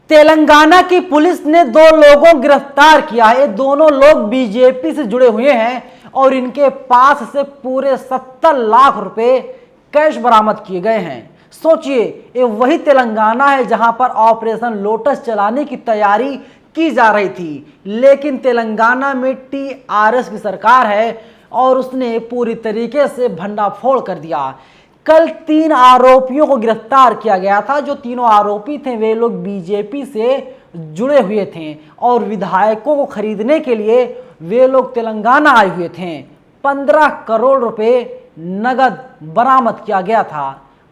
तेलंगाना की पुलिस ने 2 लोगों को गिरफ्तार किया है। ये दोनों लोग बीजेपी से जुड़े हुए हैं और इनके पास से पूरे 70 लाख रुपए कैश बरामद किए गए हैं। सोचिए, ये वही तेलंगाना है जहां पर ऑपरेशन लोटस चलाने की तैयारी की जा रही थी, लेकिन तेलंगाना में टीआरएस की सरकार है और उसने पूरी तरीके से भंडाफोड़ कर दिया। कल 3 आरोपियों को गिरफ्तार किया गया था। जो तीनों आरोपी थे वे लोग बीजेपी से जुड़े हुए थे और विधायकों को खरीदने के लिए वे लोग तेलंगाना आए हुए थे। 15 करोड़ रुपए नगद बरामद किया गया था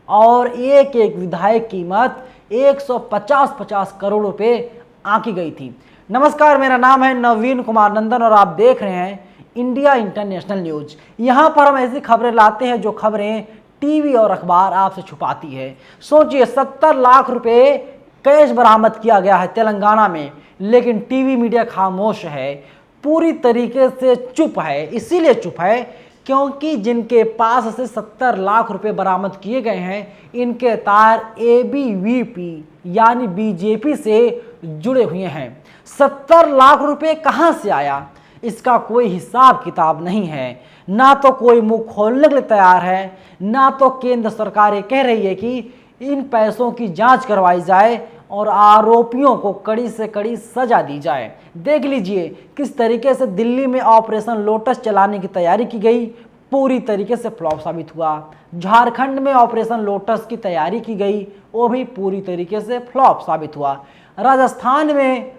और एक एक विधायक कीमत 150 करोड़ रुपए आंकी गई थी। नमस्कार, मेरा नाम है नवीन कुमार नंदन और आप देख रहे हैं इंडिया इंटरनेशनल न्यूज। यहां पर हम ऐसी खबरें लाते हैं जो खबरें टीवी और अखबार आपसे छुपाती है। सोचिए, 70 लाख रुपए कैश बरामद किया गया है तेलंगाना में, लेकिन टीवी मीडिया खामोश है, पूरी तरीके से चुप है। इसीलिए चुप है क्योंकि जिनके पास से 70 लाख रुपए बरामद किए गए हैं, इनके तार एबीवीपी यानी बीजेपी से जुड़े हुए हैं। 70 लाख रुपए कहां से आया, इसका कोई हिसाब किताब नहीं है। ना तो कोई मुंह खोलने के लिए तैयार है, ना तो केंद्र सरकार ये कह रही है कि इन पैसों की जांच करवाई जाए और आरोपियों को कड़ी से कड़ी सजा दी जाए। देख लीजिए किस तरीके से दिल्ली में ऑपरेशन लोटस चलाने की तैयारी की गई, पूरी तरीके से फ्लॉप साबित हुआ। झारखंड में ऑपरेशन लोटस की तैयारी की गई, वो भी पूरी तरीके से फ्लॉप साबित हुआ। राजस्थान में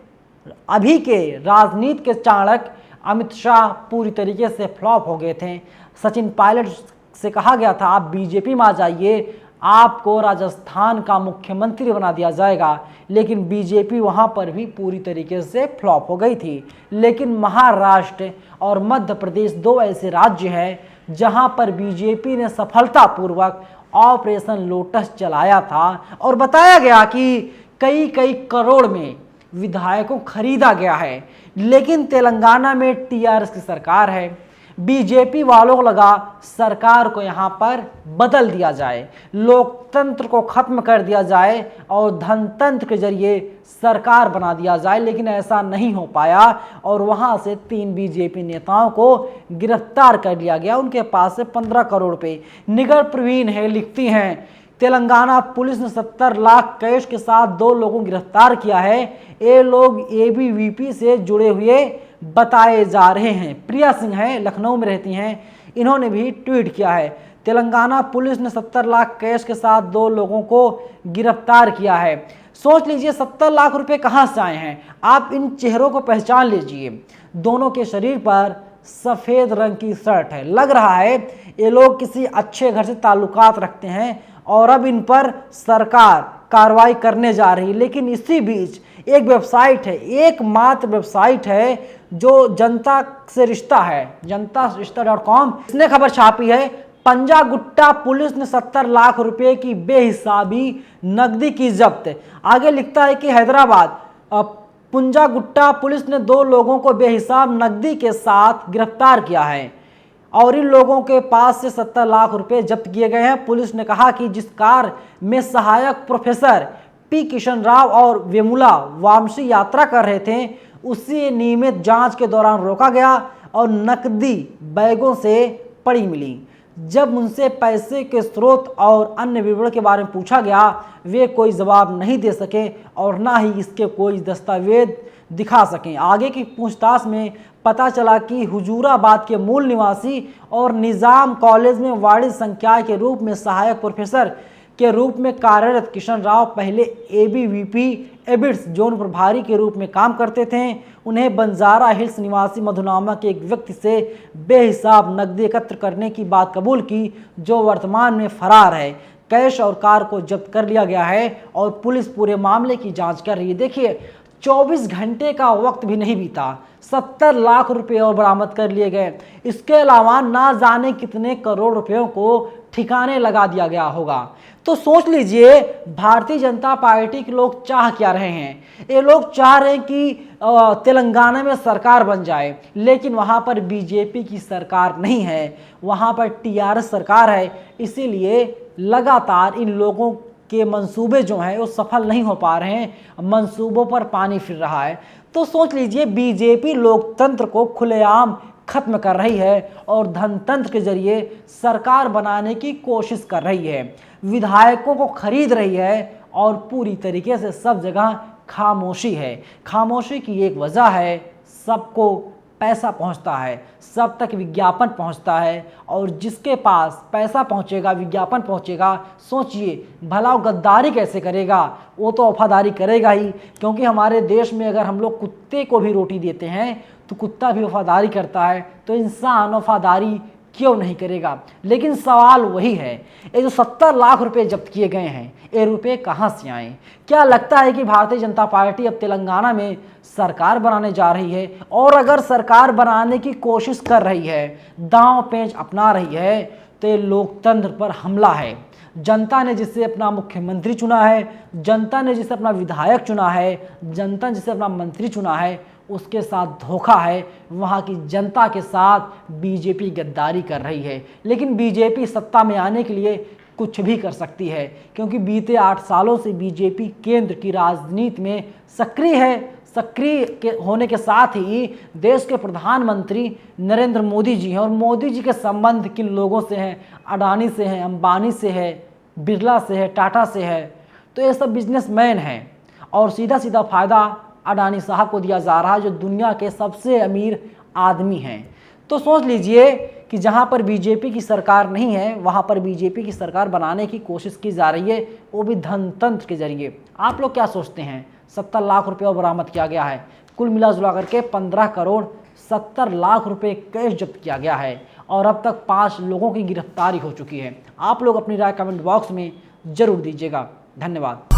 अभी के राजनीति के चाणक्य अमित शाह पूरी तरीके से फ्लॉप हो गए थे। सचिन पायलट से कहा गया था आप बीजेपी में आ जाइए, आपको राजस्थान का मुख्यमंत्री बना दिया जाएगा, लेकिन बीजेपी वहां पर भी पूरी तरीके से फ्लॉप हो गई थी। लेकिन महाराष्ट्र और मध्य प्रदेश 2 ऐसे राज्य हैं जहां पर बीजेपी ने सफलतापूर्वक ऑपरेशन लोटस चलाया था और बताया गया कि कई करोड़ में विधायकों खरीदा गया है। लेकिन तेलंगाना में टीआरएस की सरकार है, बीजेपी वालों को लगा सरकार को यहां पर बदल दिया जाए, लोकतंत्र को खत्म कर दिया जाए और धनतंत्र के जरिए सरकार बना दिया जाए, लेकिन ऐसा नहीं हो पाया और वहां से 3 बीजेपी नेताओं को गिरफ्तार कर लिया गया। उनके पास से 15 करोड़ रुपए। निगर प्रवीण है लिखती हैं, तेलंगाना पुलिस ने 70 लाख कैश के साथ 2 लोगों को गिरफ्तार किया है। ये लोग एबीवीपी से जुड़े हुए बताए जा रहे हैं। प्रिया सिंह है, लखनऊ में रहती हैं, इन्होंने भी ट्वीट किया है, तेलंगाना पुलिस ने 70 लाख कैश के साथ 2 लोगों को गिरफ्तार किया है। सोच लीजिए 70 लाख रुपए कहां से आए हैं। आप इन चेहरों को पहचान लीजिए, दोनों के शरीर पर सफेद रंग की शर्ट है। लग रहा है ये लोग किसी अच्छे घर से ताल्लुकात रखते हैं और अब इन पर सरकार कार्रवाई करने जा रही है। लेकिन इसी बीच एक वेबसाइट है, एकमात्र वेबसाइट है जो जनता से रिश्ता है, जनतारिश्ता.com, इसने खबर छापी है, पंजागुट्टा पुलिस ने 70 लाख रुपए की बेहिसाबी नकदी की जब्त। आगे लिखता है कि हैदराबाद पंजागुट्टा पुलिस ने 2 लोगों को बेहिसाब नकदी के साथ गिरफ्तार किया है और इन लोगों के पास से 70 लाख रुपए जब्त किए गए हैं। पुलिस ने कहा कि जिस कार में सहायक प्रोफेसर पी किशन राव और वेमुला वामसी यात्रा कर रहे थे, उसी नियमित जांच के दौरान रोका गया और नकदी बैगों से पड़ी मिली। जब उनसे पैसे के स्रोत और अन्य विवरण के बारे में पूछा गया, वे कोई जवाब नहीं दे सके और ना ही इसके कोई दस्तावेज दिखा सकें। आगे की पूछताछ में पता चला कि हुजूराबाद के मूल निवासी और निजाम कॉलेज में वाणिज्य संकाय के रूप में सहायक प्रोफेसर के रूप में कार्यरत किशन राव पहले एबीवीपी एबिट्स जोन प्रभारी के रूप में काम करते थे। उन्हें बंजारा हिल्स निवासी मधु नामक एक व्यक्ति से बेहिसाब नकदी एकत्र करने की बात कबूल की, जो वर्तमान में फरार है। कैश और कार को जब्त कर लिया गया है और पुलिस पूरे मामले की जांच कर रही है। देखिए 24 घंटे का वक्त भी नहीं बीता, 70 लाख रुपए और बरामद कर लिए गए। इसके अलावा ना जाने कितने करोड़ रुपयों को ठिकाने लगा दिया गया होगा। तो सोच लीजिए भारतीय जनता पार्टी के लोग चाह क्या रहे हैं। ये लोग चाह रहे हैं कि तेलंगाना में सरकार बन जाए, लेकिन वहां पर बीजेपी की सरकार नहीं है, वहां पर टीआरएस सरकार है। इसीलिए लगातार इन लोगों के मंसूबे जो हैं वो सफल नहीं हो पा रहे हैं, मंसूबों पर पानी फिर रहा है। तो सोच लीजिए बीजेपी लोकतंत्र को खुलेआम खत्म कर रही है और धनतंत्र के जरिए सरकार बनाने की कोशिश कर रही है, विधायकों को खरीद रही है और पूरी तरीके से सब जगह खामोशी है। खामोशी की एक वजह है, सबको पैसा पहुंचता है, सब तक विज्ञापन पहुंचता है, और जिसके पास पैसा पहुंचेगा, विज्ञापन पहुंचेगा, सोचिए भला वो गद्दारी कैसे करेगा, वो तो वफादारी करेगा ही। क्योंकि हमारे देश में अगर हम लोग कुत्ते को भी रोटी देते हैं तो कुत्ता भी वफादारी करता है, तो इंसान वफादारी क्यों नहीं करेगा। लेकिन सवाल वही है, ये जो 70 लाख रुपए जब्त किए गए हैं, ये रुपए कहाँ से आए? क्या लगता है कि भारतीय जनता पार्टी अब तेलंगाना में सरकार बनाने जा रही है? और अगर सरकार बनाने की कोशिश कर रही है, दांव पेंच अपना रही है, तो ये लोकतंत्र पर हमला है। जनता ने जिसे अपना मुख्यमंत्री चुना है, जनता ने जिसे अपना विधायक चुना है, जनता ने जिसे अपना मंत्री चुना है, उसके साथ धोखा है। वहाँ की जनता के साथ बीजेपी गद्दारी कर रही है। लेकिन बीजेपी सत्ता में आने के लिए कुछ भी कर सकती है, क्योंकि बीते 8 सालों से बीजेपी केंद्र की राजनीति में सक्रिय है। सक्रिय होने के साथ ही देश के प्रधानमंत्री नरेंद्र मोदी जी हैं, और मोदी जी के संबंध किन लोगों से हैं? अडानी से हैं, अंबानी से है, बिरला से है, टाटा से है। तो ये सब बिजनेसमैन हैं, और सीधा सीधा फायदा अडानी साहब को दिया जा रहा है, जो दुनिया के सबसे अमीर आदमी हैं। तो सोच लीजिए कि जहां पर बीजेपी की सरकार नहीं है, वहां पर बीजेपी की सरकार बनाने की कोशिश की जा रही है, वो भी धनतंत्र के जरिए। आप लोग क्या सोचते हैं? 70 लाख रुपये और बरामद किया गया है, कुल मिला जुला करके 15 करोड़ 70 लाख रुपए कैश जब्त किया गया है, और अब तक 5 लोगों की गिरफ्तारी हो चुकी है। आप लोग अपनी राय कमेंट बॉक्स में जरूर दीजिएगा। धन्यवाद।